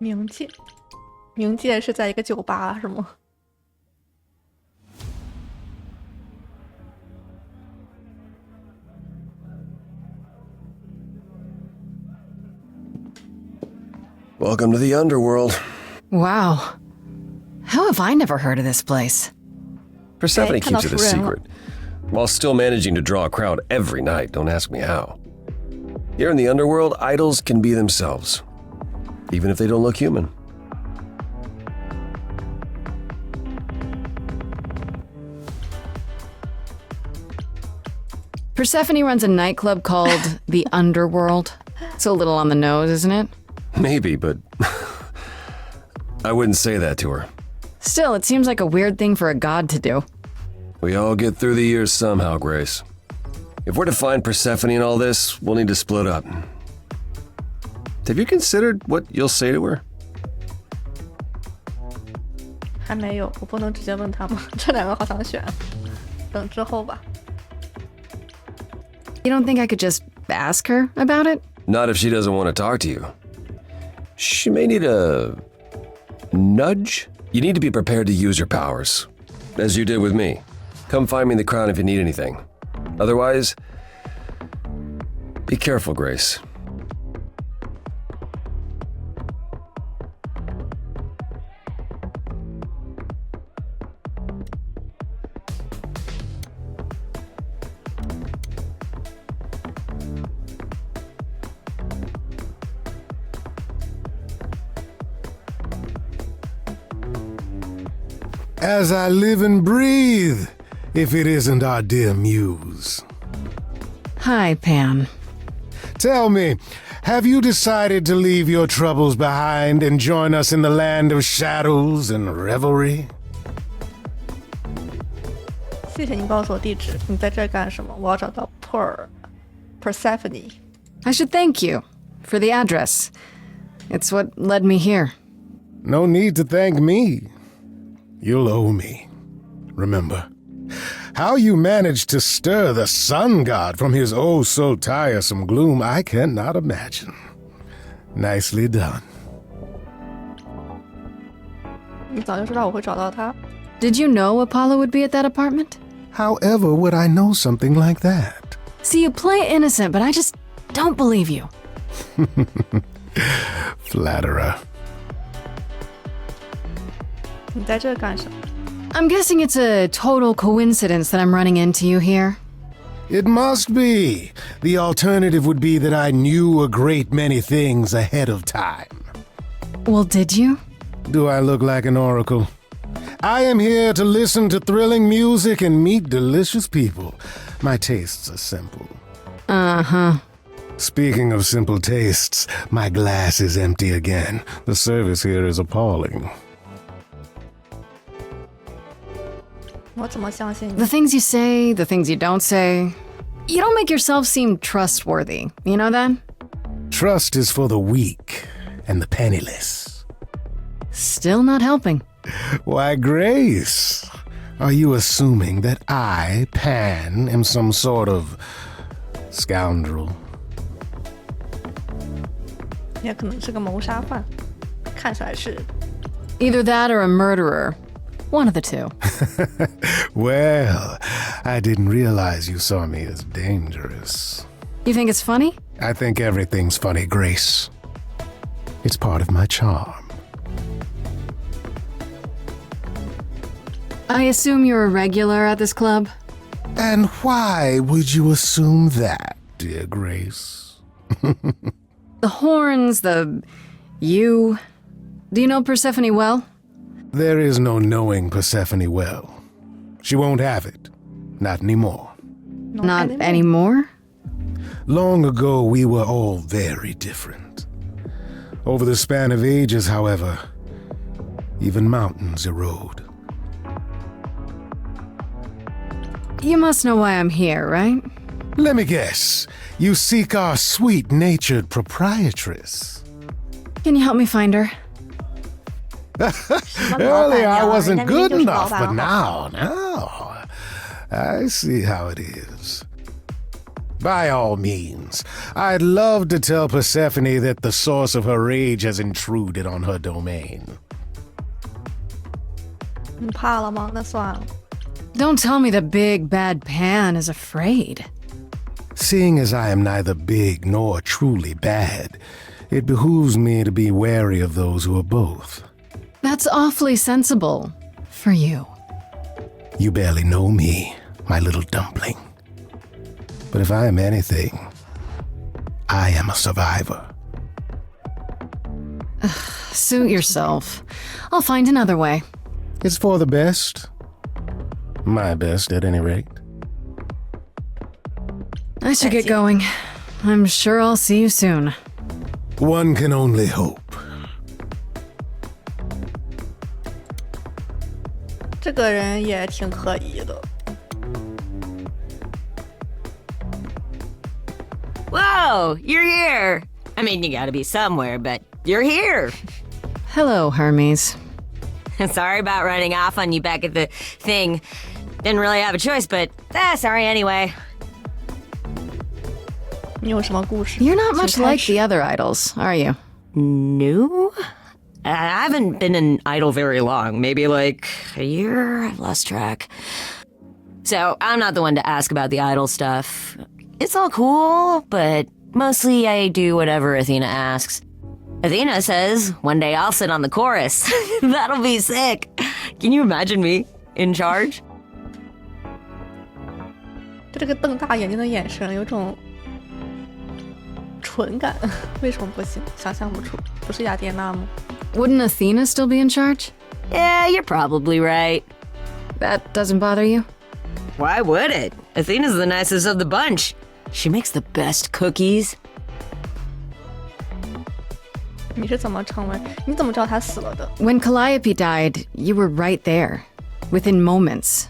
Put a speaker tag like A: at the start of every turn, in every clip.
A: 冥界，冥界是在一个酒吧是吗？
B: Welcome to the underworld.
C: Wow. How have I never heard of this place?
B: Persephone
A: Okay,
B: keeps it a
A: kind of
B: secret, while still managing to draw a crowd every night, don't ask me how. Here in the underworld, idols can be themselves, even if they don't look human.
C: Persephone runs a nightclub called the Underworld. It's a little on the nose, isn't it?
B: Maybe, but I wouldn't say that to her.
C: Still, it seems like a weird thing for a god to do.
B: We all get through the years somehow, Grace. If we're to find Persephone in all this, we'll need to split up. Have you considered what you'll say to her?
A: 还没有，我不能直接问他吗？这两个好想选，等之后吧。
C: You don't think I could just ask her about it?
B: Not if she doesn't want to talk to you. She may need a nudge. You need to be prepared to use your powers, as you did with me. Come find me in the crown if you need anything. Otherwise, be careful, Grace.
D: As I live and breathe, if it isn't our dear muse.
C: Hi, Pan.
D: Tell me, have you decided to leave your troubles behind and join us in the land of shadows and revelry?
A: 谢谢你告诉我地址，你在这儿干什么？我要找到Persephone。
C: I should thank you for the address. It's what led me here.
D: No need to thank me. You'll owe me. Remember, how you managed to stir the sun god from his oh so tiresome gloom, I cannot imagine. Nicely done.
A: 你早就知道我会找到他。
C: Did you know Apollo would be at that apartment?
D: However would I know something like that?
C: See, you play innocent, but I just don't believe you.
D: Flatterer.
A: 你在这儿干什么？
C: I'm guessing it's a total coincidence that I'm running into you here.
D: It must be. The alternative would be that I knew a great many things ahead of time.
C: Well, did you?
D: Do I look like an oracle? I am here to listen to thrilling music and meet delicious people. My tastes are simple.
C: Uh-huh.
D: Speaking of simple tastes, my glass is empty again. The service here is appalling.
A: 我怎么相信你
C: The？ things you say, the things you don't say. You don't make yourself seem trustworthy. You know that?
D: Trust is for the weak and the penniless.
C: Still not helping.
D: Why, Grace, are you assuming that I, Pan, am some sort of scoundrel?
A: 也可能是个谋杀犯，看起来是。
C: Either that or a murderer. One of the two.
D: Well, I didn't realize you saw me as dangerous.
C: You think it's funny?
D: I think everything's funny, Grace. It's part of my charm.
C: I assume you're a regular at this club?
D: And why would you assume that, dear Grace?
C: The horns, you. Do you know Persephone well?
D: There is no knowing Persephone well. She won't have it. Not anymore.
C: Not anymore?
D: Long ago, we were all very different. Over the span of ages, however, even mountains erode.
C: You must know why I'm here, right?
D: Let me guess. You seek our sweet-natured proprietress.
C: Can you help me find her?
D: Earlier, I wasn't good enough, but now, I see how it is. By all means, I'd love to tell Persephone that the source of her rage has intruded on her domain.
A: 你怕了吗？那算了。
C: Don't tell me the big bad Pan is afraid.
D: Seeing as I am neither big nor truly bad, it behooves me to be wary of those who are both.
C: That's awfully sensible for you.
D: You barely know me, my little dumpling. But if I am anything, I am a survivor.
C: Suit yourself. I'll find another way.
D: It's for the best. My best, at any rate.
C: I should get going. I'm sure I'll see you soon.
D: One can only hope.
A: 这个人也挺可疑的。
E: Whoa, you're here. I mean, you gotta be somewhere, but you're here.
C: Hello, Hermes.
E: Sorry about running off on you back at the thing. Didn't really have a choice, but sorry anyway.
A: 你有什么故事？
C: You're not much
A: 请开
C: like
A: 始
C: the other idols, are you?
E: No? I haven't been an idol very long. Maybe like a year? I've lost track. So I'm not the one to ask about the idol stuff. It's all cool, but mostly I do whatever Athena asks. Athena says one day I'll sit on the chorus. That'll be sick. Can you imagine me in charge?
A: 就这个瞪大眼睛的眼神，有种纯感，为什么不行？想象不出，不是雅典娜吗？
C: Wouldn't Athena still be in charge?
E: Yeah, you're probably right.
C: That doesn't bother you?
E: Why would it? Athena's the nicest of the bunch. She makes the best cookies.
A: 你是怎么成为？你怎么知道他死了的？
C: When Calliope died, you were right there, within moments.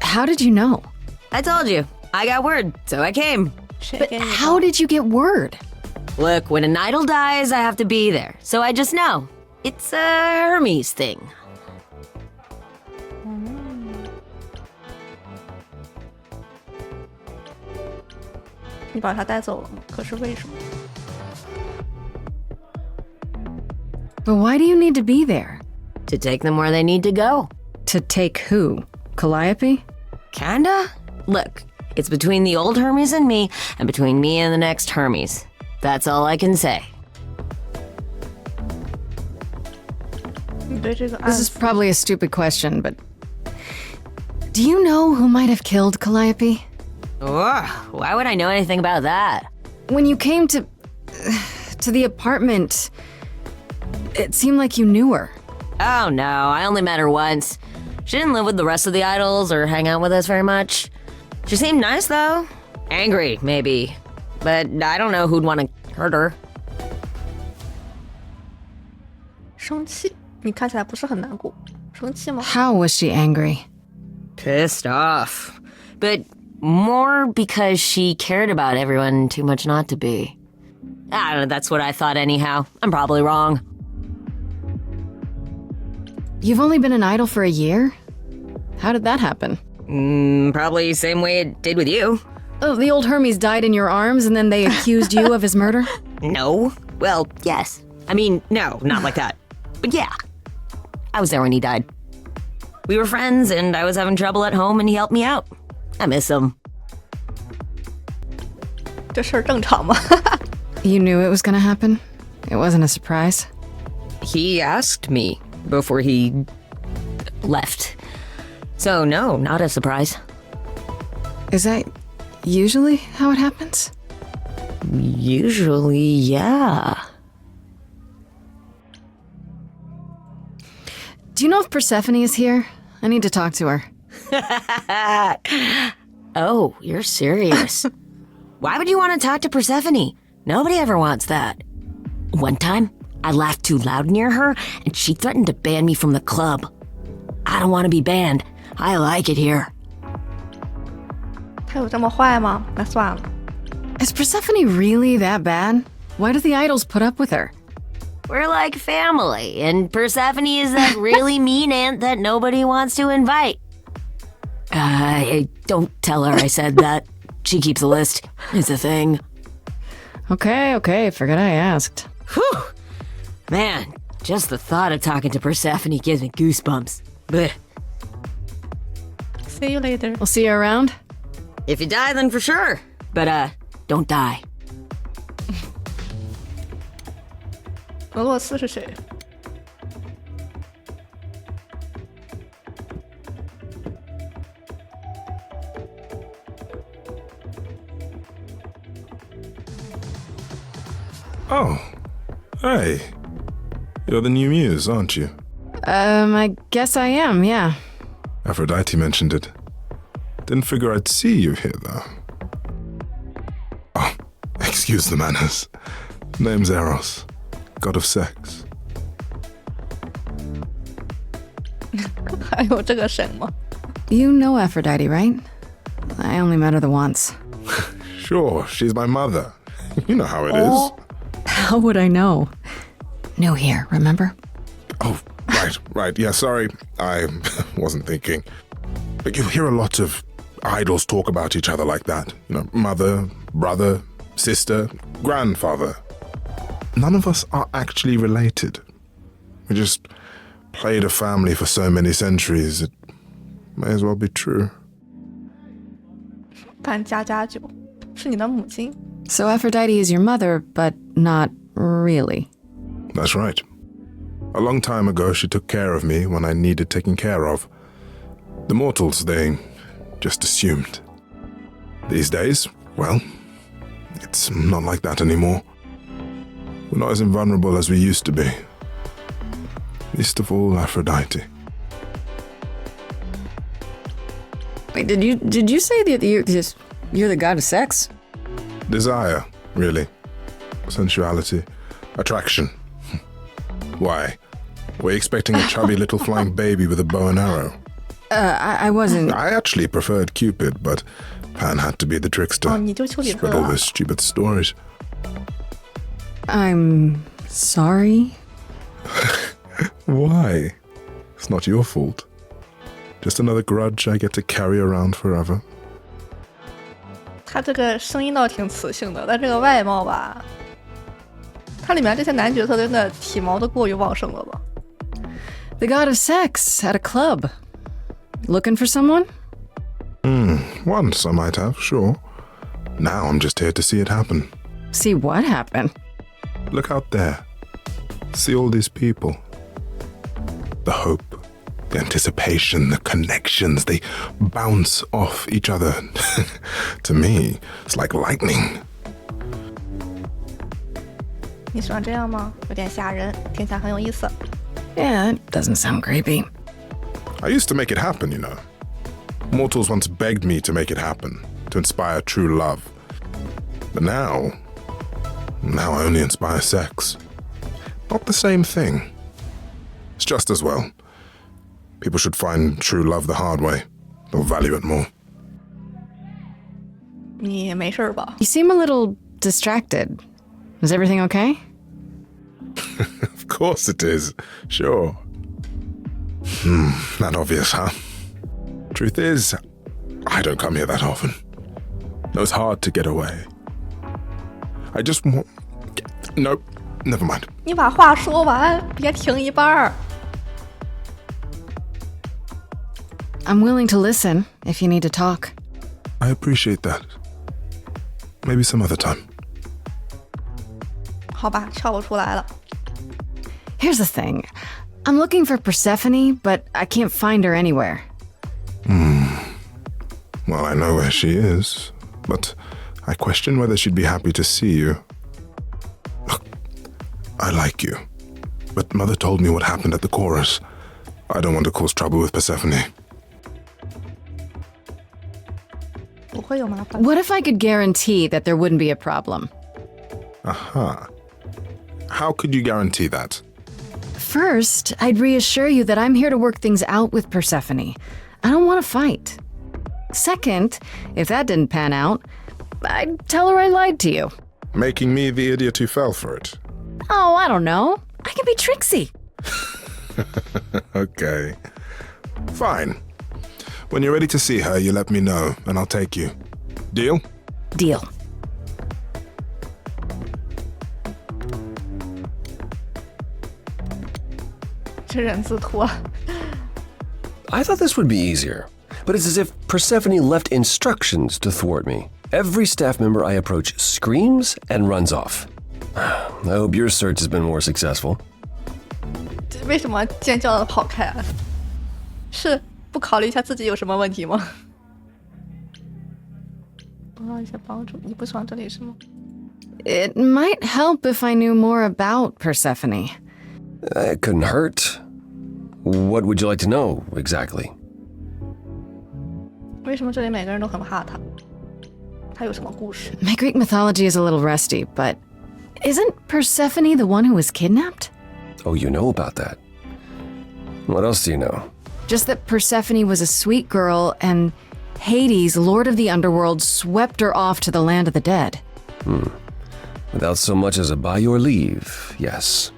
C: How did you know?
E: I told you. I got word, so I came.
A: 谁
C: But
A: 给你的
C: how did you get word?
E: Look, when an idol dies, I have to be there. So I just know. It's a Hermes thing.
A: 你把他带走了吗？可是为什么？
C: But why do you need to be there?
E: To take them where they need to go.
C: To take who? Calliope?
E: Kinda? Look, it's between the old Hermes and me, and between me and the next Hermes. That's all I can say.
A: 你对这个案
C: This is
A: 子
C: probably a stupid question, but do you know who might have killed Calliope?
E: Ugh, why would I know anything about that?
C: When you came to the apartment, it seemed like you knew her.
E: Oh no, I only met her once. She didn't live with the rest of the idols or hang out with us very much. She seemed nice though. Angry, maybe. But I don't know who'd want to hurt her.
A: 生气，你看起来不是很难过，生气吗？
C: How was she angry?
E: Pissed off. But more because she cared about everyone too much not to be. I don't know, that's what I thought anyhow. I'm probably wrong.
C: You've only been an idol for a year? How did that happen?
E: Probably same way it did with you.
C: Oh, the old Hermes died in your arms and then they accused you of his murder?
E: No. Well, yes. I mean, no, not like that. But yeah. I was there when he died. We were friends and I was having trouble at home and he helped me out. I miss him.
A: 这事儿正常吗？
C: You knew it was gonna happen? It wasn't a surprise?
E: He asked me before he left. So no, not a surprise.
C: Is that usually how it happens?
E: Usually, yeah.
C: Do you know if Persephone is here? I need to talk to her.
E: Oh, you're serious. Why would you want to talk to Persephone? Nobody ever wants that. One time, I laughed too loud near her, and she threatened to ban me from the club. I don't want to be banned. I like it here.
A: 他有这么坏吗？那算了。
C: Is Persephone really that bad? Why do the idols put up with her?
E: We're like family, and Persephone is that really mean aunt that nobody wants to invite. Don't tell her I said that. She keeps a list. It's a thing.
C: Okay, forget I asked.
E: Whew! Man, just the thought of talking to Persephone gives me goosebumps. Blech.
A: See you later.
C: We'll see you around.
E: If you die, then for sure. But, don't die.
A: 俄罗斯是谁？
F: Oh, hey. You're the new muse, aren't you?
C: I guess I am, yeah.
F: Aphrodite mentioned it. Didn't figure I'd see you here, though. Oh, excuse the manners. Name's Eros, god of sex.
A: 还有这个神吗？
C: You know Aphrodite, right? I only met her the once.
F: Sure, she's my mother. You know how it is.
C: How would I know? New here, remember?
F: Oh, right. Yeah, sorry. I wasn't thinking. But you hear a lot of idols talk about each other like that. You know, mother, brother, sister, grandfather. None of us are actually related. We just played a family for so many centuries, it may as well be true.
A: 扮家家酒，是你的母亲。
C: So Aphrodite is your mother, but not really.
F: That's right. A long time ago, she took care of me when I needed taking care of. The mortals, they just assumed. These days, well, it's not like that anymore. We're not as invulnerable as we used to be. Least of all, Aphrodite.
C: Wait, did you say that you're the god of sex?
F: Desire, really. Sensuality. Attraction. Why? Were you expecting a chubby little flying baby with a bow and arrow?
C: I wasn't...
F: I actually preferred Cupid, but Pan had to be the trickster.
A: 哦，你就丘比特
F: Spread all
A: 啊
F: those stupid stories.
C: I'm sorry.
F: Why? It's not your fault. Just another grudge I get to carry around forever.
A: 他这个声音倒挺磁性的，但这个外貌吧，它里面这些男角色真的体毛都过于旺盛了吧？
C: The god of sex at a club. Looking for someone?
F: Once I might have, sure. Now I'm just here to see it happen.
C: See what happened?
F: Look out there. See all these people. The hope, the anticipation, the connections, they bounce off each other. To me, it's like lightning.
A: 你喜欢这样吗？有点吓人，听起来很有意思。
C: Yeah, it doesn't sound creepy.
F: I used to make it happen, you know. Mortals once begged me to make it happen, to inspire true love. But now I only inspire sex. Not the same thing. It's just as well. People should find true love the hard way. They'll value it more.
A: 你没事吧？
C: You seem a little distracted. Is everything okay?
F: Of course it is. Sure. That obvious, huh? Truth is, I don't come here that often. No, it's hard to get away. I just want... Nope, never mind.
A: 你把话说完，别停一半儿。
C: I'm willing to listen if you need to talk.
F: I appreciate that. Maybe some other time.
A: 好吧，跳不出来了。
C: Here's the thing. I'm looking for Persephone, but I can't find her anywhere.
F: Well, I know where she is, but I question whether she'd be happy to see you. Look, I like you, but Mother told me what happened at the chorus. I don't want to cause trouble with Persephone.
A: 不会有麻烦。
C: What if I could guarantee that there wouldn't be a problem?
F: Aha. How could you guarantee that?
C: First, I'd reassure you that I'm here to work things out with Persephone. I don't want to fight. Second, if that didn't pan out, I'd tell her I lied to you.
F: Making me the idiot who fell for it.
C: Oh, I don't know. I can be tricksy.
F: Okay. Fine. When you're ready to see her, you let me know, and I'll take you. Deal?
C: Deal.
B: I thought this would be easier, but it's as if Persephone left instructions to thwart me. Every staff member I approach screams and runs off. I hope your search has been more successful.
A: 为什么尖叫的跑开啊？是不考虑一下自己有什么问题吗？得到一些帮助，你不喜欢这里是吗？
C: It might help if I knew more about Persephone.
B: It couldn't hurt. What would you like to know exactly?
A: 为什么这里每个人都很怕他？他有什么故事？
C: My Greek mythology is a little rusty, but isn't Persephone the one who was kidnapped?
B: Oh, you know about that. What else do you know?
C: Just that Persephone was a sweet girl and Hades, lord of the underworld, swept her off to the land of the dead.
B: Without so much as a by your leave, yes.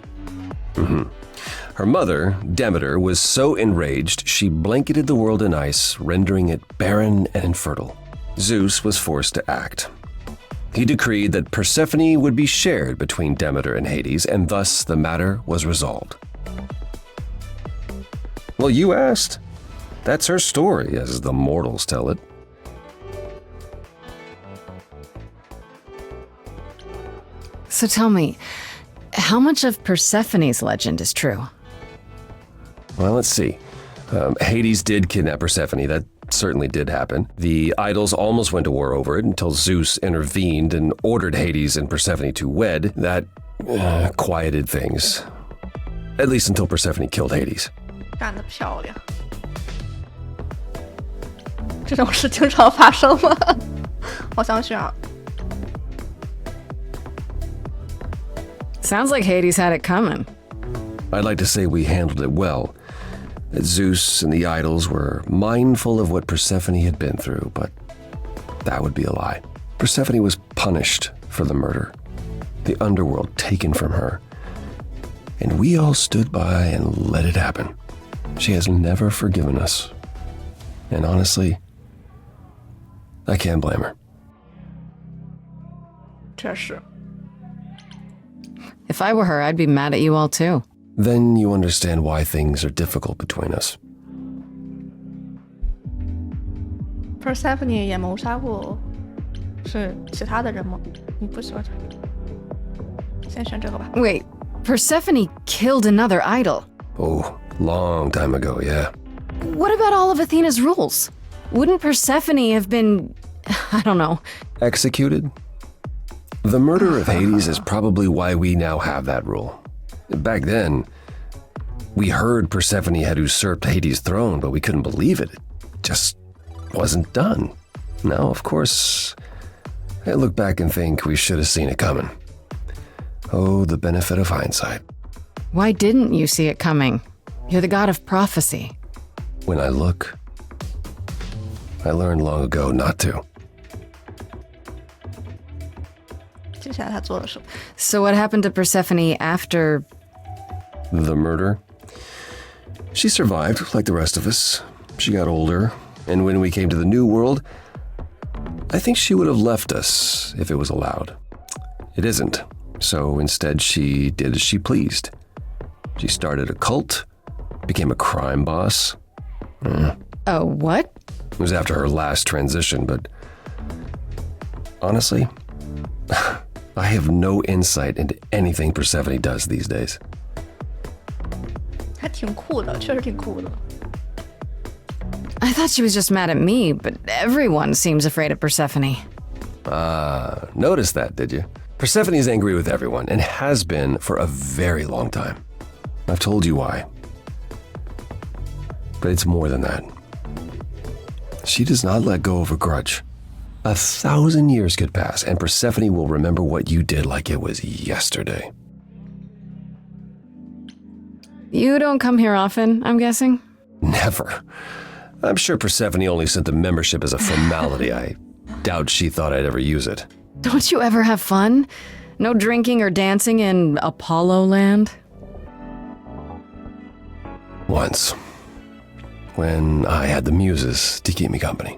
B: Her mother, Demeter, was so enraged she blanketed the world in ice, rendering it barren and infertile. Zeus was forced to act. He decreed that Persephone would be shared between Demeter and Hades, and thus the matter was resolved. Well, you asked. That's her story, as the mortals tell it.
C: So tell me, how much of Persephone's legend is true?
B: Well, let's see. Hades did kidnap Persephone. That certainly did happen. The idols almost went to war over it until Zeus intervened and ordered Hades and Persephone to wed. That quieted things. At least until Persephone killed Hades.
A: 干得漂亮！这种事经常发生吗？好像是啊。
C: Sounds like Hades had it coming.
B: I'd like to say we handled it well. That Zeus and the idols were mindful of what Persephone had been through, but that would be a lie. Persephone was punished for the murder, the underworld taken from her, and we all stood by and let it happen. She has never forgiven us. And honestly, I can't blame her.
A: 确实，
C: If I were her, I'd be mad at you all too.
B: Then you understand why things are difficult between us.
A: Persephone 也谋杀过，是其他的人吗？你不喜欢这个？先选这个吧。
C: Wait, Persephone killed another idol.
B: Oh, long time ago, yeah.
C: What about all of Athena's rules? Wouldn't Persephone have been, I don't know,
B: Executed? The murder of Hades is probably why we now have that rule. Back then, we heard Persephone had usurped Hades' throne, but we couldn't believe it. It just wasn't done. Now, of course, I look back and think we should have seen it coming. Oh, the benefit of hindsight.
C: why didn't you see it coming? You're the god of prophecy.
B: When I look, I learned long ago not to.
A: 接下来他做了什么？
C: So what happened to Persephone after...
B: The murder? She survived, like the rest of us. She got older, and when we came to the New World, I think she would have left us if it was allowed. It isn't, so instead she did as she pleased. She started a cult, became a crime boss.
C: Oh, what?
B: It was after her last transition, but honestly, I have no insight into anything Persephone does these days.
A: 还挺酷的，确实挺酷的。
C: I thought she was just mad at me, but everyone seems afraid of Persephone.
B: Noticed that, did you? Persephone's angry with everyone and has been for a very long time. I've told you why. But it's more than that. She does not let go of a grudge. 1,000 years could pass, and Persephone will remember what you did like it was yesterday.
C: You don't come here often, I'm guessing?
B: Never. I'm sure Persephone only sent the membership as a formality. I doubt she thought I'd ever use it.
C: Don't you ever have fun? No drinking or dancing in Apollo land?
B: Once. When I had the muses to keep me company.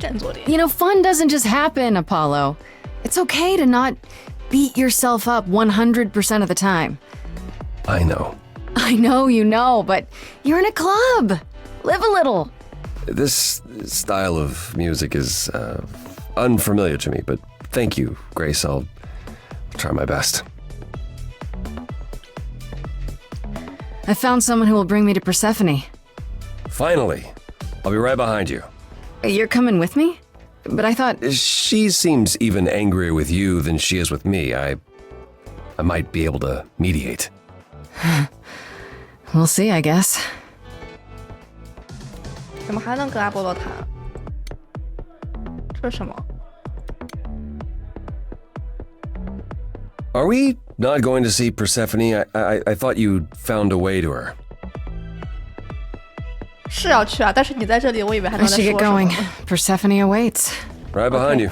A: 振作点。
C: You know, fun doesn't just happen, Apollo. It's okay to not beat yourself up 100% of the time.
B: I know.
C: I know you know, but you're in a club. Live a little.
B: This style of music is unfamiliar to me, but thank you, Grace. I'll try my best.
C: I found someone who will bring me to Persephone.
B: Finally. I'll be right behind you.
C: You're coming with me? But I thought...
B: She seems even angrier with you than she is with me. I might be able to mediate.
C: We'll see, I guess.
A: 怎么还能跟阿波罗谈？这是什么？
B: Are we not going to see Persephone? I thought you found a way to her.
A: 是要去啊，但是你在这里，我以为还
C: I
A: 能再
C: should
A: 说
C: get
A: 什么
C: going. Persephone awaits.
B: Right behind you.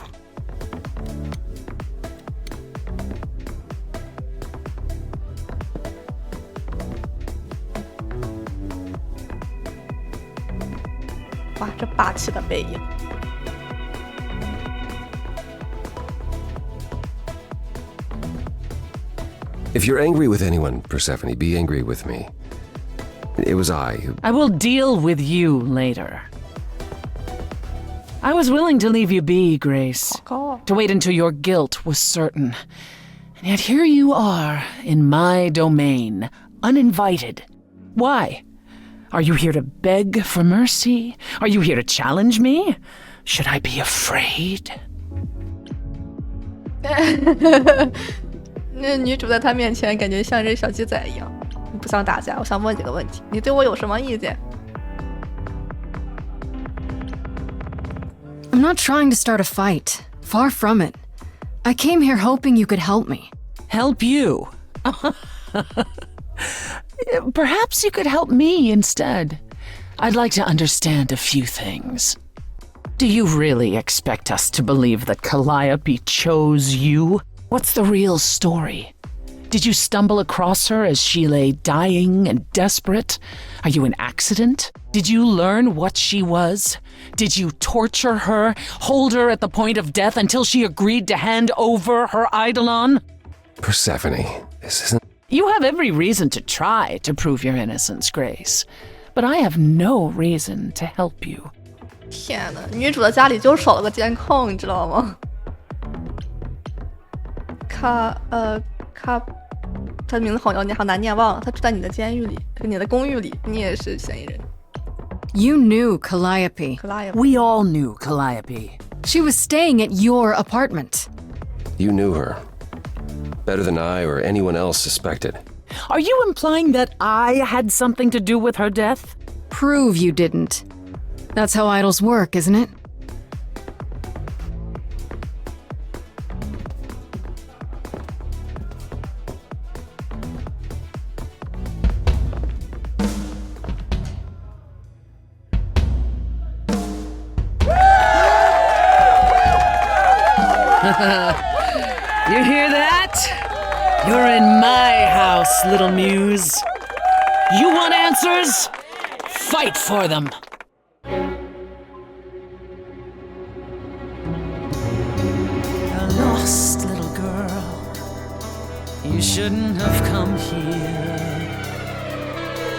A: 哇，这霸气的背影。
B: If you're angry with anyone, Persephone, be angry with me. It was I who...
G: I will deal with you later. I was willing to leave you be, Grace. To wait until your guilt was certain. And yet here you are, in my domain, uninvited. Why? Are you here to beg for mercy? Are you here to challenge me? Should I be afraid?
A: 那女主在他面前感觉像只小鸡仔一样，不想打架。我想问几个问题，你对我有什么意见？
C: I'm not trying to start a fight. Far from it. I came here hoping you could help me.
G: Help you? Perhaps you could help me instead. I'd like to understand a few things. Do you really expect us to believe that Calliope chose you? What's the real story? Did you stumble across her as she lay dying and desperate? Are you an accident? Did you learn what she was? Did you torture her, hold her at the point of death until she agreed to hand over her eidolon?
B: Persephone, this isn't...
G: You have every reason to try to prove your innocence, Grace. But I have no reason to help you.
A: 天哪，女主的家里就少了个监控，你知道吗？他的名字好难念，忘了。他住在你的监狱里，你的公寓里，你也是嫌疑人。
C: You knew Calliope.
G: We all knew Calliope.
C: She was staying at your apartment.
B: You knew her. Better than I or anyone else suspected.
G: Are you implying that I had something to do with her death?
C: Prove you didn't. That's how idols work, isn't it?
G: You hear that? You're in my house, little muse. You want answers? Fight for them. A lost little girl. You shouldn't have come here.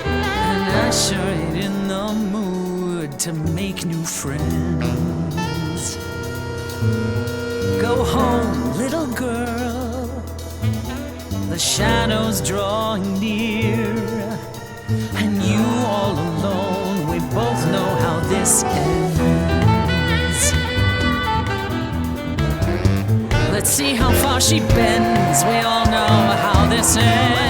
G: And I sure ain't in the mood to make new friends. Go home, little girl. The shadows drawing near, and you all alone. We both know how this ends. Let's see how far she bends. We all know how this ends.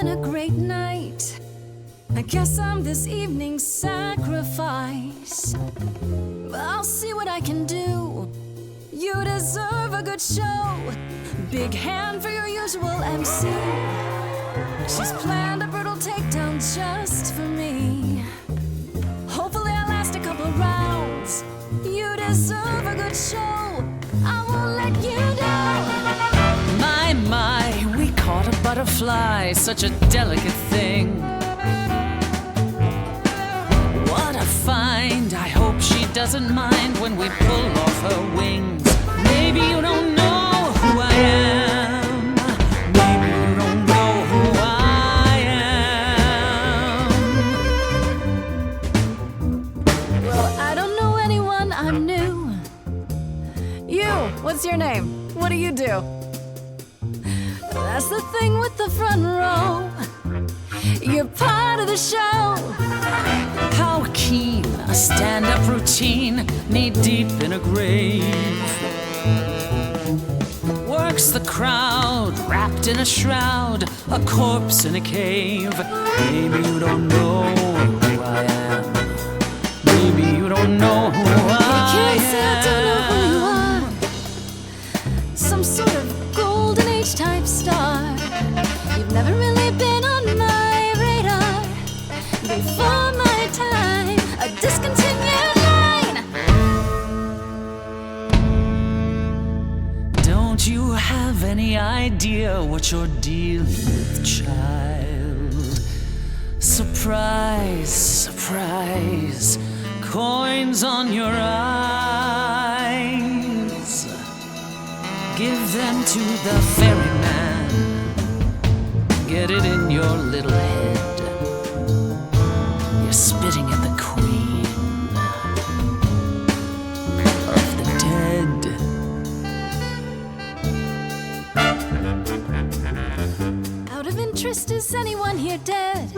H: A great night. I guess I'm this evening's sacrifice. But I'll see what I can do. You deserve a good show. Big hand for your usual MC. She's planned a brutal takedown just for me. Hopefully I'll last a couple rounds. You deserve a good show. I won't let you down.
G: butterfly, such a delicate thing. What a find. I hope she doesn't mind when we pull off her wings. Maybe you don't know who I am. Maybe you don't know who I am.
H: Well, I don't know anyone, I'm new. You, what's your name? What do you do? That's the thing with the front row. You're part of the show.
G: How keen a stand-up routine, knee-deep in a grave. Works the crowd, wrapped in a shroud, a corpse in a cave. Maybe you don't know who I am. Maybe you don't know who I
H: Can't say I don't know who you
G: am.
H: are. Some sort of golden age type star. You've never really been on my radar. Before my time, a discontinued line.
G: Don't you have any idea what you're dealing with, child? Surprise, surprise, coins on your eyes. Give them to the ferryman. Get it in your little head. You're spitting at the queen of the dead.
H: Out of interest, is anyone here dead?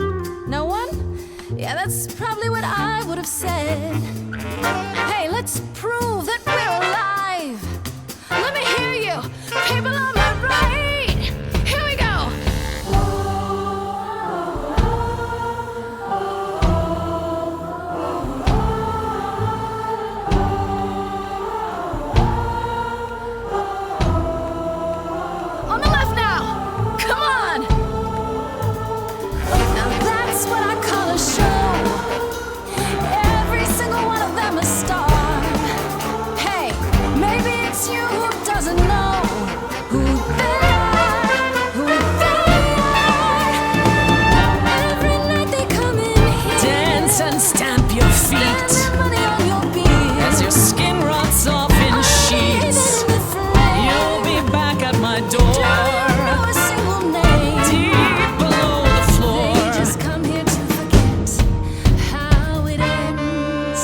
H: No one? Yeah, that's probably what I would have said. Hey, let's prove that we're alive. Let me hear you, people on my right. Here we go. On the left now. Come on. Now that's what I call a show. Every single one of them a star. Hey, maybe it's you who doesn't know who they are, who they are. Every night they come in here.
G: Dance and stamp your
H: Spend
G: feet
H: their money on your beer.
G: as your skin rots off in sheets. You'll be back at my door,
H: Don't know a single name.
G: deep below the floor.
H: They just come here to forget how it ends.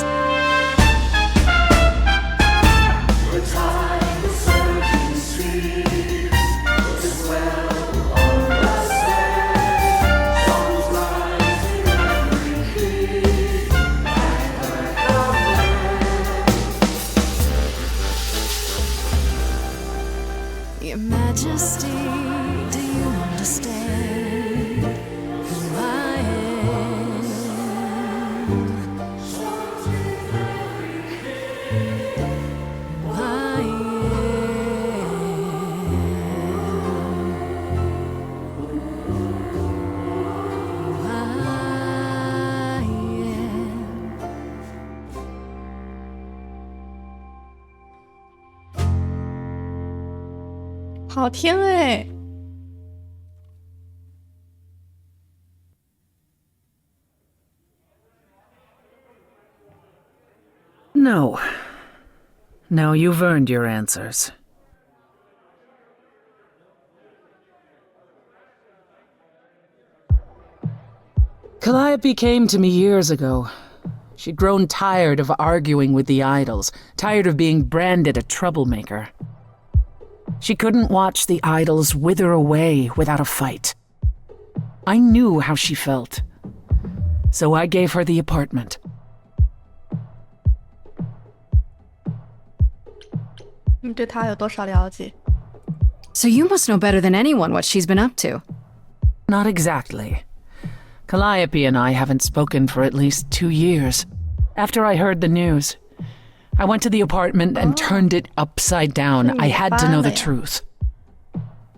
H: Your Majesty, do you understand who I am? Who I am? Who I am?
A: 好听哎。
G: No. No, you've earned your answers. Calliope came to me years ago. She'd grown tired of arguing with the idols, tired of being branded a troublemaker. She couldn't watch the idols wither away without a fight. I knew how she felt. So I gave her the apartment.
A: 你对他有多少了解？
C: So you must know better than anyone what she's been up to.
G: Not exactly. Calliope and I haven't spoken for at least 2 years. After I heard the news, I went to the apartment and turned it upside down. I had to know the truth.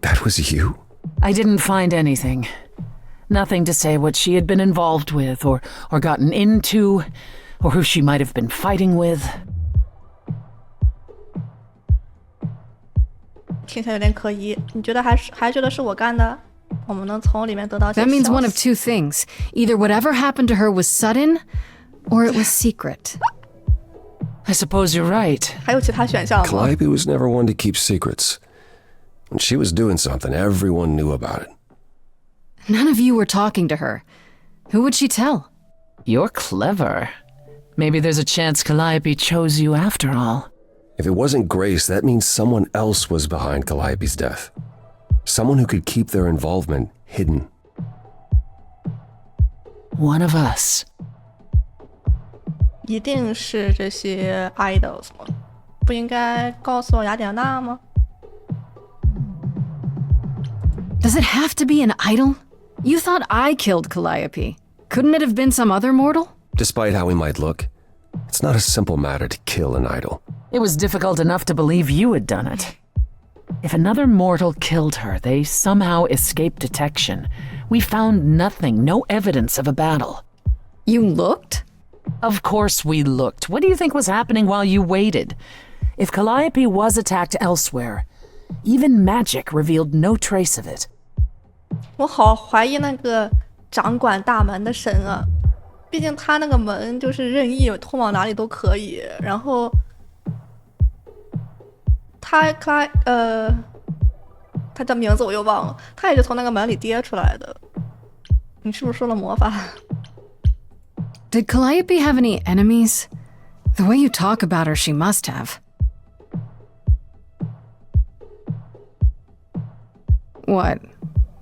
B: That was you?
G: I didn't find anything. Nothing to say what she had been involved with, or gotten into, or who she might have been fighting with.
A: 听起来有点可疑。你觉得还觉得是我干的？我们能从里面得到一些
C: That means
A: 消
C: one of
A: 息。
C: two things. Either whatever happened to her was sudden, or it was secret.
G: I suppose you're right.
A: 还有其他选项吗？
B: Calliope was never one to keep secrets. When she was doing something, everyone knew about it.
C: None of you were talking to her. Who would she tell?
G: You're clever. Maybe there's a chance Calliope chose you after all.
B: If it wasn't Grace, that means someone else was behind Calliope's death. Someone who could keep their involvement hidden.
G: One of us.
A: 一定是这些 idols 吗？不应该告诉我雅典娜吗？
C: Does it have to be an idol? You thought I killed Calliope. Couldn't it have been some other mortal?
B: Despite how we might look, it's not a simple matter to kill an idol.
G: It was difficult enough to believe you had done it. If another mortal killed her, they somehow escaped detection. We found nothing, no evidence of a battle.
C: You looked?
G: Of course we looked. What do you think was happening while you waited? If Calliope was attacked elsewhere, even magic revealed no trace of it.
A: 我好怀疑那个掌管大门的神啊，毕竟他那个门就是任意通往哪里都可以，然后他叫名字我又忘了，他也是从那个门里跌出来的。你是不是说了魔法？
C: Did Calliope have any enemies? The way you talk about her, she must have. What?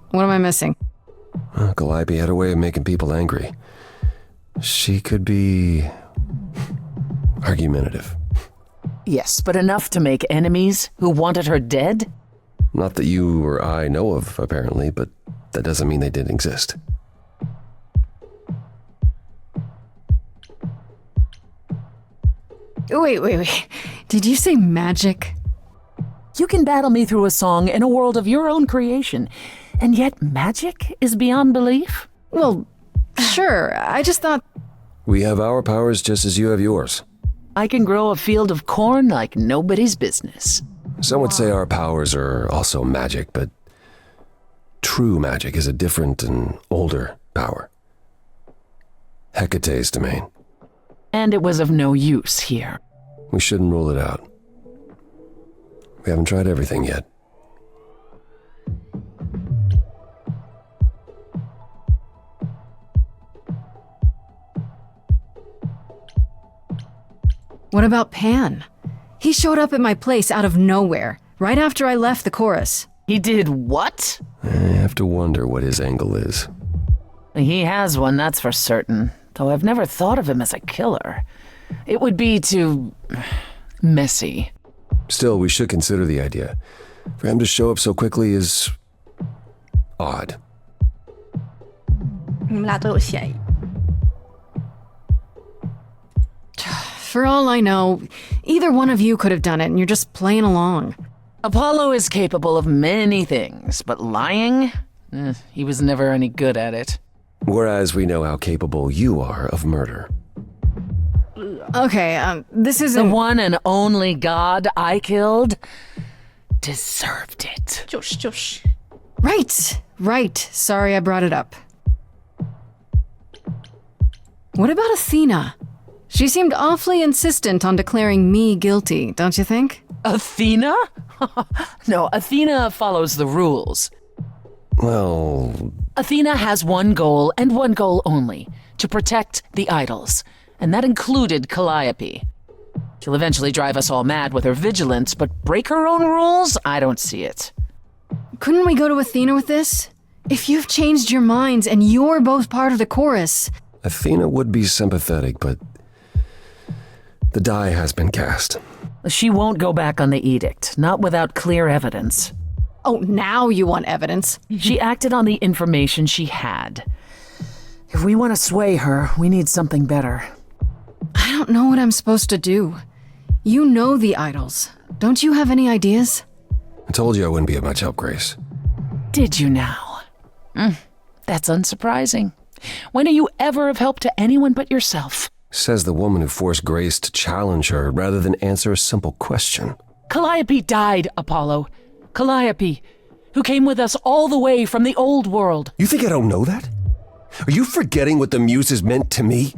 C: What am I missing?
B: Calliope had a way of making people angry. She could be argumentative.
G: Yes, but enough to make enemies who wanted her dead?
B: Not that you or I know of, apparently, but that doesn't mean they didn't exist.
C: Wait. Did you say magic?
G: You can battle me through a song in a world of your own creation, and yet magic is beyond belief?
C: Well, sure. I just thought...
B: We have our powers just as you have yours.
G: I can grow a field of corn like nobody's business.
B: Some would say our powers are also magic, but true magic is a different and older power. Hecate's domain.
G: And it was of no use here.
B: We shouldn't rule it out. We haven't tried everything yet.
C: What about Pan? He showed up at my place out of nowhere, right after I left the chorus.
G: He did what?
B: I have to wonder what his angle is.
G: He has one, that's for certain. Though I've never thought of him as a killer. It would be too... messy.
B: Still, we should consider the idea. For him to show up so quickly is... odd.
A: 你们俩都有嫌疑。
C: For all I know, either one of you could have done it and you're just playing along.
G: Apollo is capable of many things, but lying? He was never any good at it.
B: Whereas we know how capable you are of murder.
C: Okay, this
G: The
C: isn't...
G: one and only god I killed deserved it.
A: 就是。
C: Right. Sorry I brought it up. What about Athena? She seemed awfully insistent on declaring me guilty, don't you think?
G: Athena? No, Athena follows the rules.
B: Well...
G: Athena has one goal and one goal only, to protect the idols. And that included Calliope. She'll eventually drive us all mad with her vigilance, but break her own rules? I don't see it.
C: Couldn't we go to Athena with this? If you've changed your minds and you're both part of the chorus...
B: Athena would be sympathetic, but... the die has been cast.
G: She won't go back on the edict, not without clear evidence.
C: Oh, now you want evidence.
G: She acted on the information she had. If we want to sway her, we need something better.
C: I don't know what I'm supposed to do. You know the idols. Don't you have any ideas?
B: I told you I wouldn't be of much help, Grace.
G: Did you now? That's unsurprising. When are you ever of help to anyone but yourself?
B: Says the woman who forced Grace to challenge her rather than answer a simple question.
G: Calliope died, Apollo. Calliope, who came with us all the way from the old world.
B: You think I don't know that? Are you forgetting what the muses meant to me?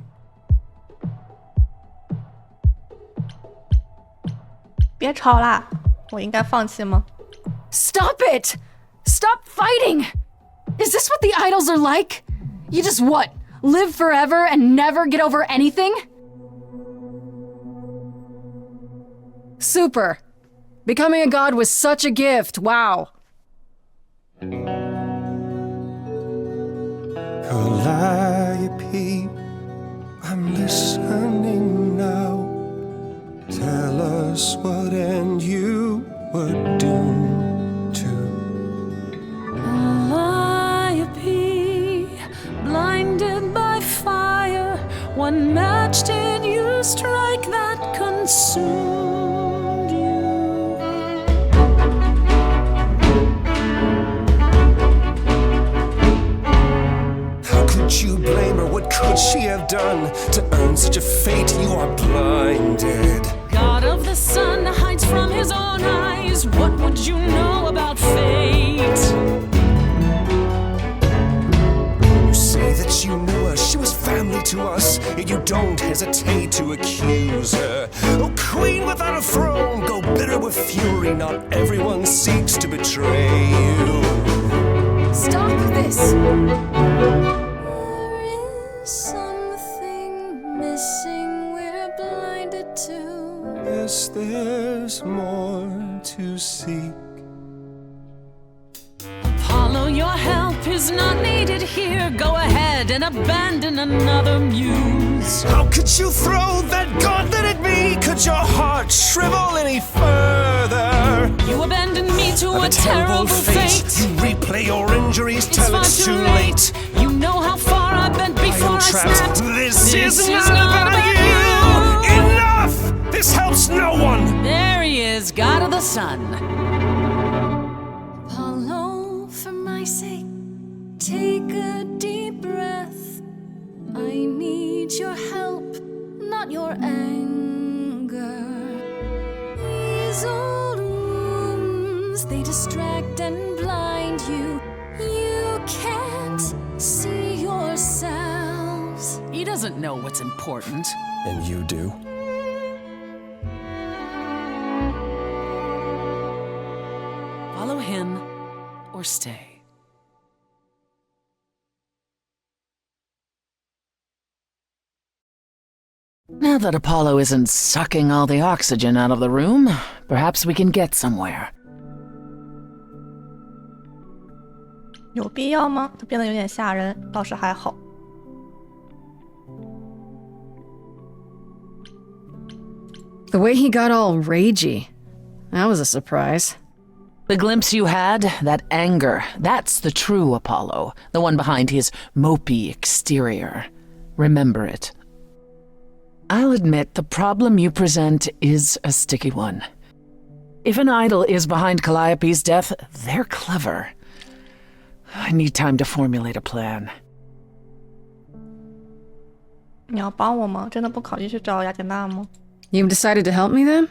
A: 别吵啦，我应该放弃吗？
C: Stop it! Stop fighting! Is this what the idols are like? You just what? Live forever and never get over anything? Super. Becoming a god was such a gift. Wow.
B: Calliope, I'm listening now. Tell us what end you were doomed to.
H: Calliope, blinded by fire, one match did you strike that consumed you.
B: How could you blame her? What could she have done to earn such a fate? You are blinded.
H: God of the sun hides from his own eyes. What would you know about fate?
B: You say that you knew her, she was family to us, yet you don't hesitate to accuse her. Oh, queen without a throne, go bitter with fury. Not everyone seeks to betray you.
C: Stop this!
H: There is something missing we're blinded to.
B: Yes, there's more to seek.
H: Apollo, your help is not needed here. Go ahead and abandon another muse.
B: How could you throw that gauntlet at me? Could your heart shrivel any further?
H: You abandoned me to
B: Of
H: a terrible fate.
B: You replay your injuries
H: It's
B: till
H: far
B: it's
H: too
B: too
H: late.
B: late.
H: You know how far I bent before I snapped.
B: This is not about you. Enough! This helps no one.
H: There he is, God of the sun. Apollo, for my sake, take a deep breath. I need your help, not your anger. These old wounds, they distract and blind you. You can't see yourselves. He doesn't know what's important.
B: And you do.
H: Follow him or stay.
G: Now that Apollo isn't sucking all the oxygen out of the room, perhaps we can get somewhere.
A: 有必要吗？它变得有点吓人，倒是还好。
C: The way he got all ragey. That was a surprise.
G: The glimpse you had, that anger, that's the true Apollo, the one behind his mopey exterior. Remember it. I'll admit the problem you present is a sticky one. If an idol is behind Calliope's death, they're clever. I need time to formulate a plan.
A: 你要帮我吗？真的不考虑去找雅典娜吗？
C: You've decided to help me then?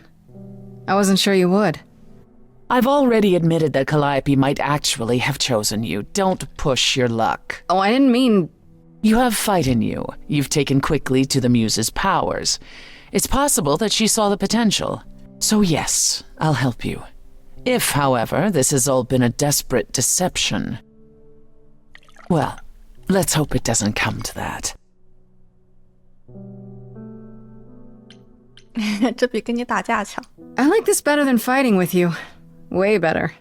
C: I wasn't sure you would.
G: I've already admitted that Calliope might actually have chosen you. Don't push your luck.
C: Oh, I didn't mean...
G: You have fight in you. You've taken quickly to the Muse's powers. It's possible that she saw the potential. So yes, I'll help you. If, however, this has all been a desperate deception... Well, let's hope it doesn't come to that.
A: 这比跟你打架强。
C: I like this better than fighting with you. Way better.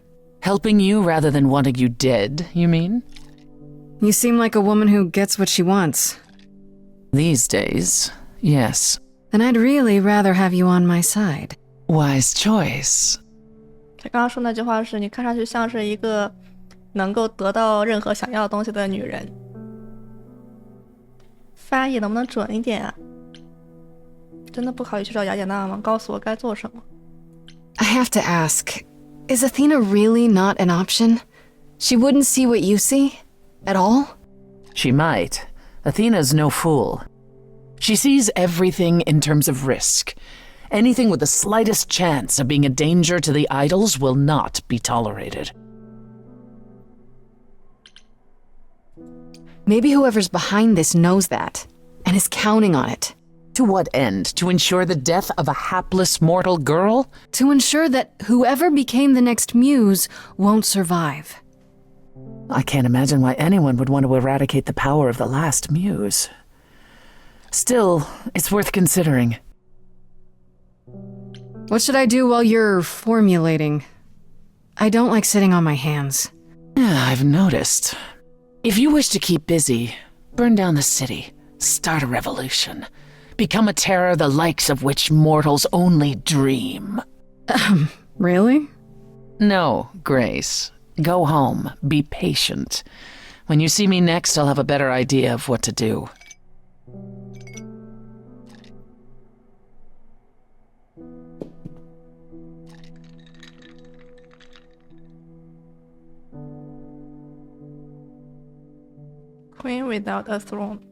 G: Helping you rather than wanting you dead, you mean?
C: You seem like a woman who gets what she wants.
G: These days, yes.
C: Then I'd really rather have you on my side.
G: Wise choice.
A: 他刚刚说那句话是你看上去像是一个能够得到任何想要的东西的女人。翻译能不能准一点啊？真的不考虑去找雅典娜吗？告诉我该做什么。
C: I have to ask, is Athena really not an option? She wouldn't see what you see? At all?
G: She might. Athena's no fool. She sees everything in terms of risk. Anything with the slightest chance of being a danger to the idols will not be tolerated.
C: Maybe whoever's behind this knows that and is counting on it.
G: To what end? To ensure the death of a hapless mortal girl?
C: To ensure that whoever became the next muse won't survive.
G: I can't imagine why anyone would want to eradicate the power of the last muse. Still, it's worth considering.
C: What should I do while you're formulating? I don't like sitting on my hands.
G: Yeah, I've noticed. If you wish to keep busy, burn down the city, start a revolution, become a terror the likes of which mortals only dream.
C: Really?
G: No, Grace. Go home. Be patient. When you see me next, I'll have a better idea of what to do.
A: Queen without a throne.